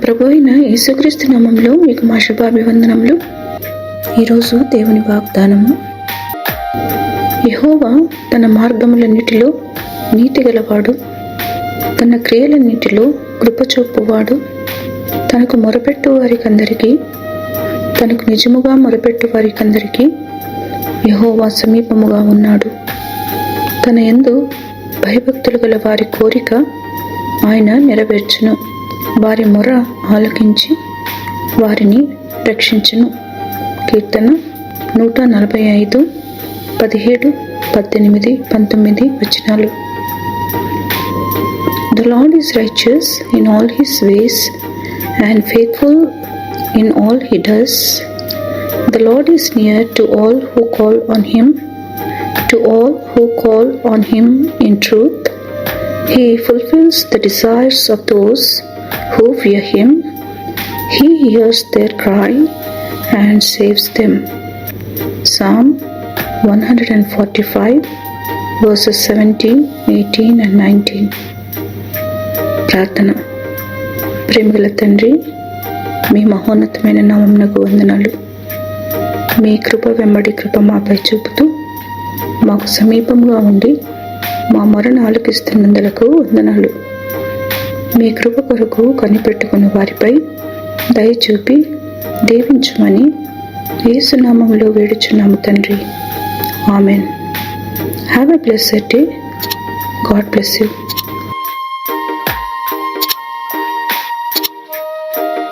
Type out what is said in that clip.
ప్రభు అయిన యేసుక్రీస్తు నామములో మీకు మా శుభాభివందనములు. ఈరోజు దేవుని వాగ్దానము. యెహోవా తన మార్గములన్నిటిలో నీతి గలవాడు, తన క్రియలన్నిటిలో కృపచూపువాడు. తనకు మొరపెట్టు వారికందరికీ, తనకు నిజముగా మొరపెట్టు వారికందరికీ యెహోవా సమీపముగా ఉన్నాడు. తన యందు భయభక్తులు గల వారి కోరిక ఆయన నెరవేర్చును. వారి మొర ఆలకించి వారిని రక్షించును. కీర్తన 145, 17, 18, 19 వచనాలు. The Lord is righteous in all his ways and faithful in all he does. The Lord is near to all who call on him, to all who call on him in truth. He fulfills the desires of those who fear him. He hears their cry and saves them. Psalm 145 verses 17, 18 and 19. ప్రార్థన. ప్రేమగల తండ్రి, మీ మహోన్నతమైన నామమునకు వందనాలు. మీ కృప వెంబడి కృప మాపై చూపుతూ మాకు సమీపంగా ఉండి మా మొరను ఆలకిస్తున్నందులకు వందనాలు. మీ కృప కొరకు కనిపెట్టుకున్న వారిపై దయ చూపి దీవించమని యేసు నామములో వేడుచున్నాము తండ్రి. Amen. Have a blessed day. God bless you.